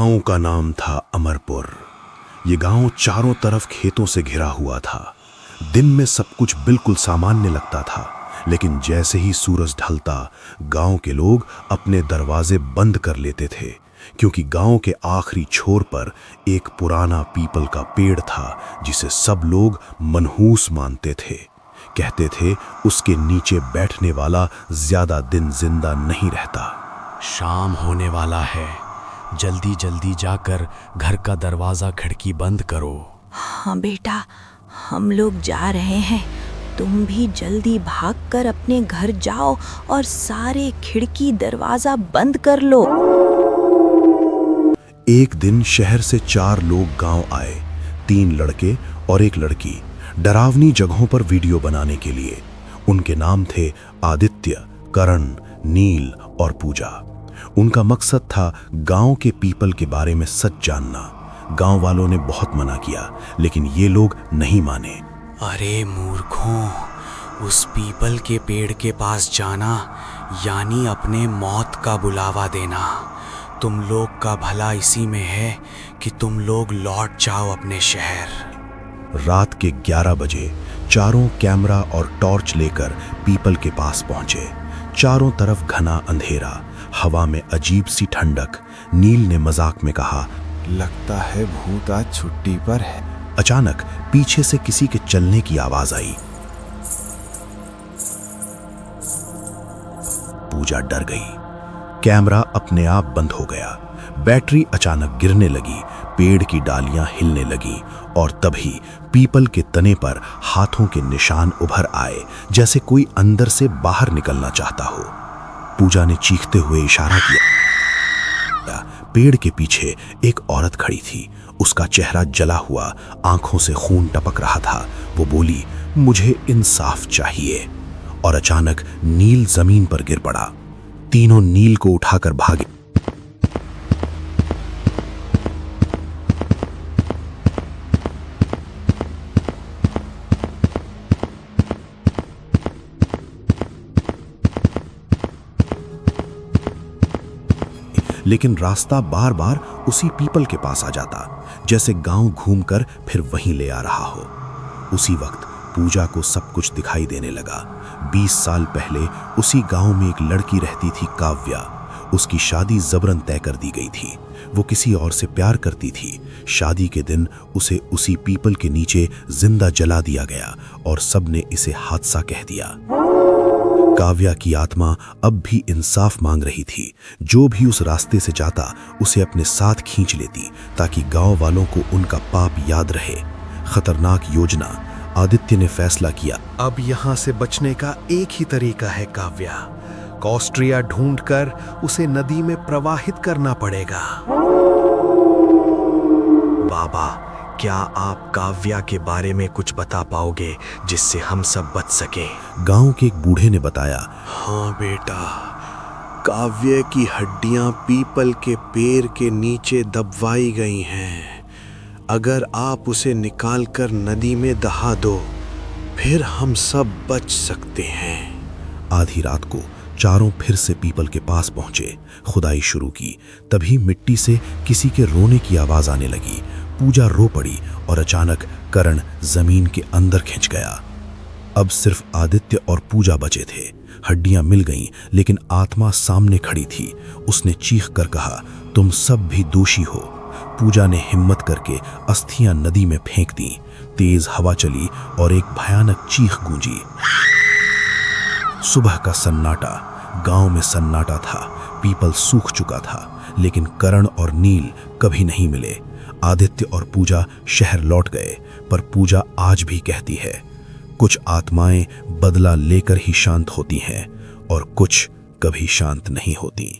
गांव का नाम था अमरपुर। ये गांव चारों तरफ खेतों से घिरा हुआ था। दिन में सब कुछ बिल्कुल सामान्य लगता था, लेकिन जैसे ही सूरज ढलता गांव के लोग अपने दरवाजे बंद कर लेते थे, क्योंकि गांव के आखिरी छोर पर एक पुराना पीपल का पेड़ था जिसे सब लोग मनहूस मानते थे। कहते थे उसके नीचे बैठने वाला ज्यादा दिन जिंदा नहीं रहता। शाम होने वाला है, जल्दी जल्दी जाकर घर का दरवाजा खिड़की बंद करो। हाँ बेटा, हम लोग जा रहे हैं। तुम भी जल्दी भागकर अपने घर जाओ और सारे खिड़की दरवाजा बंद कर लो। एक दिन शहर से 4 लोग गांव आए, 3 लड़के और एक लड़की, डरावनी जगहों पर वीडियो बनाने के लिए। उनके नाम थे आदित्य, करण, नील और पूजा। उनका मकसद था गांव के पीपल के बारे में सच जानना। गांव वालों ने बहुत मना किया, लेकिन ये लोग नहीं माने। अरे मूर्खों, उस पीपल के पेड़ के पास जाना यानी अपने मौत का बुलावा देना। तुम लोग का भला इसी में है कि तुम लोग लौट जाओ अपने शहर। रात के 11 बजे चारों कैमरा और टॉर्च लेकर पीपल के पास पहुंचे। चारों तरफ घना अंधेरा, हवा में अजीब सी ठंडक। नील ने मजाक में कहा, लगता है भूत आज छुट्टी पर है। अचानक पीछे से किसी के चलने की आवाज आई। पूजा डर गई। कैमरा अपने आप बंद हो गया। बैटरी अचानक गिरने लगी, पेड़ की डालियां हिलने लगी और तभी पीपल के तने पर हाथों के निशान उभर आए, जैसे कोई अंदर से बाहर निकलना चाहता हो। पूजा ने चीखते हुए इशारा किया। पेड़ के पीछे एक औरत खड़ी थी। उसका चेहरा जला हुआ, आंखों से खून टपक रहा था। वो बोली, मुझे इंसाफ चाहिए। और अचानक नील जमीन पर गिर पड़ा। तीनों नील को उठाकर भागे। लेकिन रास्ता बार बार उसी पीपल के पास आ जाता, जैसे गांव घूमकर फिर वहीं ले आ रहा हो। उसी वक्त पूजा को सब कुछ दिखाई देने लगा। 20 साल पहले उसी गांव में एक लड़की रहती थी, काव्या। उसकी शादी जबरन तय कर दी गई थी। वो किसी और से प्यार करती थी। शादी के दिन उसे उसी पीपल के नीचे जिंदा जला दिया गया और सबने इसे हादसा कह दिया। काव्या की आत्मा अब भी इंसाफ मांग रही थी। जो भी उस रास्ते से जाता उसे अपने साथ खींच लेती, ताकि गांव वालों को उनका पाप याद रहे। खतरनाक योजना। आदित्य ने फैसला किया, अब यहाँ से बचने का एक ही तरीका है काव्या। कॉस्ट्रिया ढूंढकर उसे नदी में प्रवाहित करना पड़ेगा। बाबा, क्या आप काव्या के बारे में कुछ बता पाओगे जिससे हम सब बच सकें? गांव के एक बूढ़े ने बताया, हाँ बेटा, काव्य की हड्डियां पीपल के पेड़ के नीचे दबवाई गई हैं। अगर आप उसे निकालकर नदी में दहा दो, फिर हम सब बच सकते हैं। आधी रात को चारों फिर से पीपल के पास पहुंचे। खुदाई शुरू की। तभी मिट्टी से किसी के रोने की आवाज आने लगी। पूजा रो पड़ी और अचानक करण जमीन के अंदर खिंच गया। अब सिर्फ आदित्य और पूजा बचे थे। हड्डियां मिल गईं, लेकिन आत्मा सामने खड़ी थी। उसने चीख कर कहा, तुम सब भी दोषी हो। पूजा ने हिम्मत करके अस्थियां नदी में फेंक दी। तेज हवा चली और एक भयानक चीख गूंजी। सुबह का सन्नाटा। गांव में सन्नाटा था। पीपल सूख चुका था, लेकिन करण और नील कभी नहीं मिले। आदित्य और पूजा शहर लौट गए, पर पूजा आज भी कहती है, कुछ आत्माएं बदला लेकर ही शांत होती हैं और कुछ कभी शांत नहीं होती।